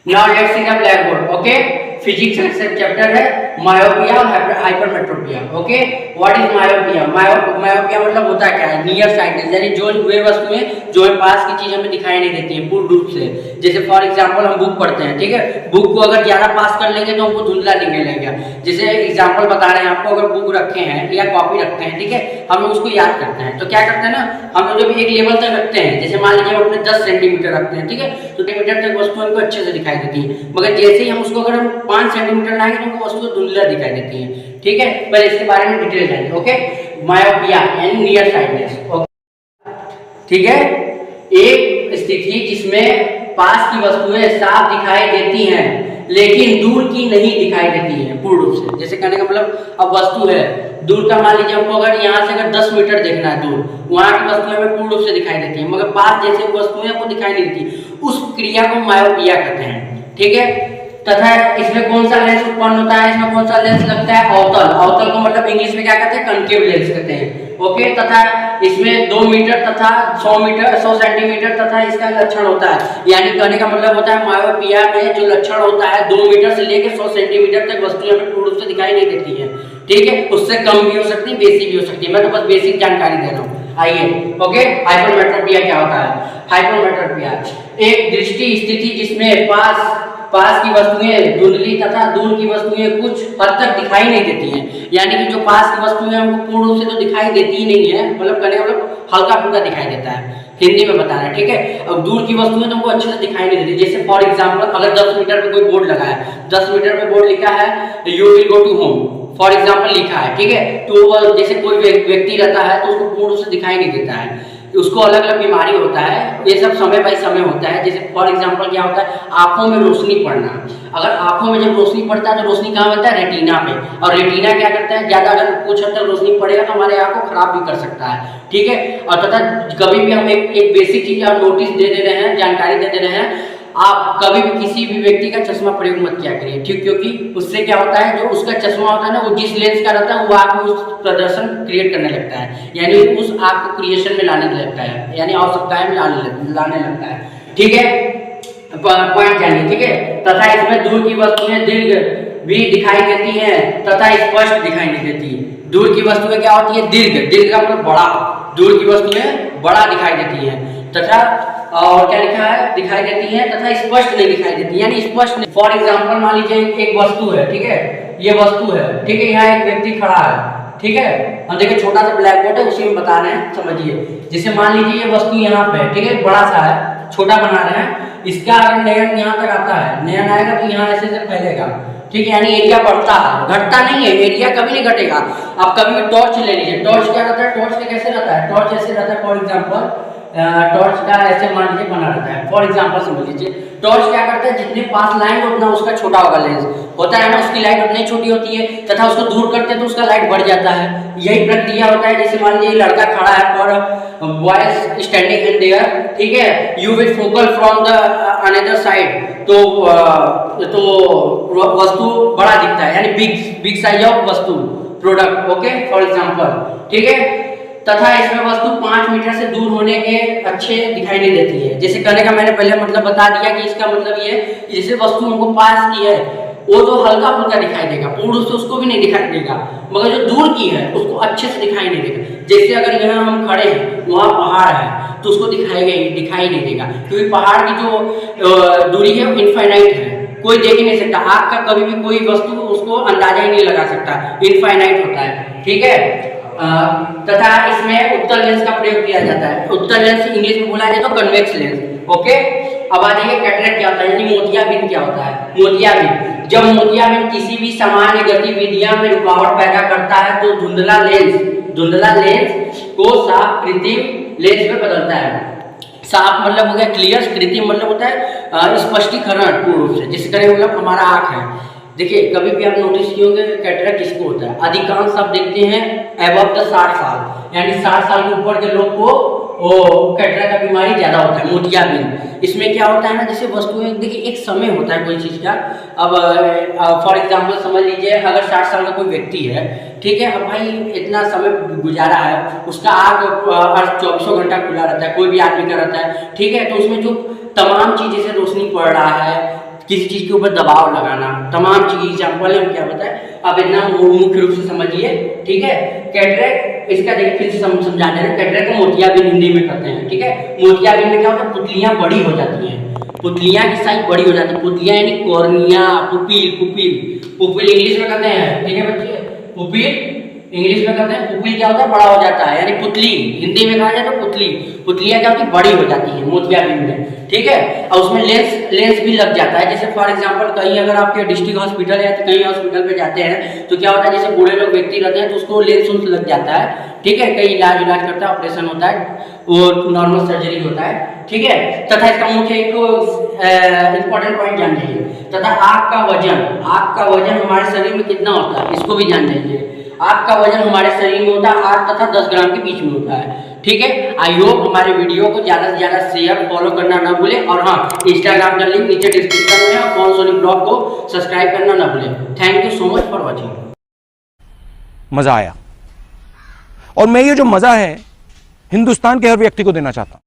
Now let's see the blackboard. Okay, physics chapter है myopia और hypermetropia. Okay, what is myopia? Myopia मतलब होता क्या है? नियर साइटनेस, यानी जो वे वस्तुएं जो है पास की चीज हमें दिखाई नहीं देती है पूर्ण रूप से. जैसे फॉर एग्जांपल हम बुक पढ़ते हैं, ठीक है, बुक को अगर ज्यादा पास कर लेंगे तो हमको धुंधला दिखने लगेगा. जैसे एग्जांपल बता रहे हैं आपको, अगर बुक रखे हैं या कॉपी रखते हैं, ठीक है, हम उसको याद करते हैं तो क्या करते हैं ना, हम जब एक लेवल तक रखते हैं, जैसे मान लीजिए हम अपने 10 सेंटीमीटर रखते हैं, ठीक है, तो सेंटीमीटर तक वस्तु हमको अच्छे से दिखाई देती है. मगर जैसे ही हम उसको अगर हम 5 सेंटीमीटर लाएंगे तो हमको वस्तु धुंधला दिखाई देती है. ठीक है, पहले इसके बारे में डिटेल जानिए. ओके, मायोपिया यानी नियर साइटनेस. ठीक है, एक स्थिति जिसमें पास की वस्तुएं साफ दिखाई देती हैं लेकिन दूर की नहीं दिखाई देती हैं पूर्ण रूप से. जैसे कहने का मतलब, अब वस्तु है दूर का, मान लीजिए हमको अगर यहाँ से अगर 10 मीटर देखना है दूर, वहाँ की वस्तुएं हमें पूर्ण रूप से दिखाई देती है, मगर पास जैसे वस्तुएं हमको दिखाई नहीं देती, उस क्रिया को मायोपिया कहते हैं. ठीक है, तथा इसमें कौन सा लेंस उत्पन्न होता है? इसमें कौन सा लेंस लगता है? अवतल. अवतल को मतलब इंग्लिश में क्या कहते हैं? कनकेव लेंस कहते हैं. ओके, तथा इसमें 2 मीटर तथा 100 सेंटीमीटर तथा इसका लक्षण होता है, यानी कहने का मतलब होता है मायोपिया में जो लक्षण होता है 2 मीटर से लेकर 100 सेंटीमीटर तक वस्तुएं हमें पूर्ण रूप से दिखाई नहीं देती है. ठीक है, उससे कम भी हो सकती है, बेसिक भी हो सकती है. मैं तो बस बेसिक जानकारी दे रहा हूँ. आइए, ओके, हाइपरमेट्रोपिया क्या होता है? हाइपरमेट्रोपिया एक दृष्टि स्थिति जिसमें पास की वस्तुएं धुंधली तथा दूर की वस्तुएं कुछ हद तक दिखाई नहीं देती हैं. यानी कि जो पास की वस्तुएं हमको पूर्ण रूप से तो दिखाई देती ही नहीं है, मतलब कहने का मतलब हल्का फुल्का दिखाई देता है, हिंदी में बता रहे हैं. ठीक है, अब दूर की वस्तुएं तो हमको अच्छे से दिखाई नहीं देती. जैसे फॉर एग्जांपल, अगर 10 मीटर पे कोई बोर्ड लगा है, 10 मीटर पे बोर्ड लिखा है you will go to home, for example लिखा है, ठीक है, तो जैसे कोई व्यक्ति रहता है तो उसको पूर्ण रूप से दिखाई नहीं देता है, उसको अलग अलग बीमारी होता है. ये सब समय बाय समय होता है. जैसे फॉर एग्जांपल क्या होता है? आंखों में रोशनी पड़ना. अगर आंखों में जब रोशनी पड़ता है तो रोशनी कहाँ बनता है? रेटिना पे. और रेटिना क्या करता है? ज्यादा अगर कुछ हद तक रोशनी पड़ेगा तो हमारे आंख को खराब भी कर सकता है. ठीक है, और तथा कभी भी हम एक बेसिक चीज आप नोटिस दे रहे हैं, जानकारी दे रहे हैं, आप कभी भी किसी भी व्यक्ति का चश्मा प्रयोग मत किया करिए. ठीक, क्योंकि उससे क्या होता है, जो उसका चश्मा होता है ना, वो जिस लेंस का रहता है वो आँख में उस प्रदर्शन क्रिएट करने लगता है, यानी उस आँख को क्रिएशन में लाने लगता है, यानी आवश्यकताएं में लाने लगता है. ठीक है, पॉइंट जानिए. ठीक है, तथा इसमें दूर की वस्तुएं दीर्घ भी दिखाई देती हैं तथा स्पष्ट दिखाई नहीं देती. दूर की वस्तुएं क्या होती है? दीर्घ का मतलब बड़ा. दूर की वस्तुएं बड़ा दिखाई देती हैं तथा और क्या लिखा है? दिखाई देती है तथा स्पष्ट नहीं दिखाई देती, यानी स्पष्ट नहीं. फॉर एग्जांपल मान लीजिए एक वस्तु है, ठीक है, ये वस्तु है, ठीक है, यहाँ एक व्यक्ति खड़ा है, ठीक है, हम देखिए छोटा सा ब्लैक बोर्ड है, उसी में बता रहे हैं, समझिए. जैसे मान लीजिए ये वस्तु यहाँ पे, ठीक है, बड़ा सा है, छोटा बना रहे हैं, इसका अगर नयन यहाँ तक आता है, नयन आएगा तो यहाँ ऐसे फैलेगा. ठीक है, यानी एरिया बढ़ता है, घटता नहीं है, एरिया कभी नहीं घटेगा. आप कभी भी टॉर्च ले लीजिए, टॉर्च क्या रहता है? टॉर्च कैसे रहता है? टॉर्च ऐसे रहता है. फॉर एग्जांपल टॉर्च का ऐसे मान लीजिए बना रहता है. फॉर एग्जांपल समझ लीजिए, टॉर्च क्या करता है? जितने पास लाइन उतना उसका छोटा होगा, लेंस होता है ना, उसकी लाइट उतनी छोटी होती है तथा उसको दूर करते हैं तो उसका लाइट बढ़ जाता है. यही प्रक्रिया होता है. जैसे मान लीजिए लड़का खड़ा है और बॉयज स्टैंडिंग इन देयर, ठीक है, you will focal from the another side, तो वस्तु बड़ा दिखता है, यानी बिग साइज ऑफ वस्तु प्रोडक्ट. Okay, for example. ठीक है, तथा इसमें वस्तु 5 मीटर से दूर होने के अच्छे दिखाई नहीं देती है. जैसे कहने का मैंने पहले मतलब बता दिया कि इसका मतलब ये है, जैसे वस्तु हमको पास की है वो तो हल्का फुल्का दिखाई देगा, पूर्ण रूप से उसको भी नहीं दिखाई देगा, मगर जो दूर की है उसको अच्छे से दिखाई नहीं देगा. जैसे अगर यहाँ हम खड़े हैं, वहाँ पहाड़ है, तो उसको दिखाई नहीं देगा, क्योंकि पहाड़ की जो दूरी है वो इनफाइनाइट है, कोई देख ही नहीं सकता. आग का कभी भी कोई वस्तु उसको अंदाजा ही नहीं लगा सकता, इनफाइनाइट होता है. ठीक है, तथा इसमें उत्तल लेंस का प्रयोग किया जाता है. उत्तल लेंस इंग्लिश में बोला जाए तो कन्वेक्स लेंस. ओके, अब आ जाइए कैटरेक्ट क्या होता है, यानी मोतियाबिंद क्या होता है? मोतियाबिंद, जब मोतियाबिंद किसी भी सामान्य गतिविधियां में रुकावट पैदा करता है तो धुंधला लेंस को साफ कृत्रिम लेंस में बदलता है. साफ मतलब हो गया क्लियर, कृत्रिम मतलब होता है स्पष्टीकरण पूर्ण रूप से. जिस तरह मतलब हमारा आँख है, देखिए कभी भी आप नोटिस किए होंगे कैटरेक्ट किसको होता है? अधिकांश आप देखते हैं अबव द 60 साल, यानी 60 साल के ऊपर के लोग को कैटरेक्ट का बीमारी ज्यादा होता है, मोतियाबिंद. इसमें क्या होता है ना, जैसे वस्तुएं, देखिए एक समय होता है कोई चीज का. अब फॉर एग्जांपल समझ लीजिए अगर 60 साल का कोई व्यक्ति है, ठीक है, अब भाई इतना समय गुजारा है, उसका आँख 24 घंटा खुला रहता है, कोई भी आदमी का रहता है. ठीक है, तो उसमें जो तमाम चीजें से रोशनी पड़ रहा है, किसी चीज़ के ऊपर दबाव लगाना, तमाम चीज़ एग्जाम्पल हम क्या बताए, अब इतना मुख्य रूप से समझिए, ठीक है। कैटरेक्ट, इसका देखिए फिर से समझा दे रहे, कैटरेक्ट को मोतियाबिंद हिंदी में कहते हैं, ठीक है। मोतियाबिंद में क्या होता है, पुतलियाँ बड़ी हो जाती हैं, पुतलियाँ की साइज बड़ी हो जाती है, पुतलियाँ यानी कॉर्निया, पुपिल, पुपिल इंग्लिश में कहते हैं, ठीक है बच्चे, पुपिल इंग्लिश में कहते हैं, पुपिल क्या होता है, बड़ा हो जाता है, यानी पुतली, हिंदी में कहा जाए तो पुतली, पुतलियाँ क्या होती है, बड़ी हो जाती है मोतियाबिंद में, ठीक है। और उसमें लेंस भी लग जाता है, जैसे फॉर एग्जांपल कहीं अगर आपके डिस्ट्रिक्ट हॉस्पिटल है तो कहीं हॉस्पिटल पे जाते हैं तो क्या होता है, जैसे बूढ़े लोग व्यक्ति रहते हैं तो उसको लेंस लग जाता है, ठीक है, कई इलाज करता है, ऑपरेशन होता है, वो नॉर्मल सर्जरी होता है, ठीक है। तथा इसका मुख्य एक इंपॉर्टेंट पॉइंट जान लीजिए, तथा आँख का वजन हमारे शरीर में कितना होता है, इसको भी जान लीजिए। आँख का वजन हमारे शरीर में होता है 8 तथा 10 ग्राम के बीच में होता है, ठीक है। आई होप हमारे वीडियो को ज़्यादा से ज़्यादा शेयर फॉलो करना ना भूलें, और हाँ, इंस्टाग्राम का लिंक नीचे डिस्क्रिप्शन में है, और कौन सोनी ब्लॉग को सब्सक्राइब करना ना भूलें। Thank you so much for watching. मजा आया, और मैं ये जो मजा है हिंदुस्तान के हर व्यक्ति को देना चाहता हूं।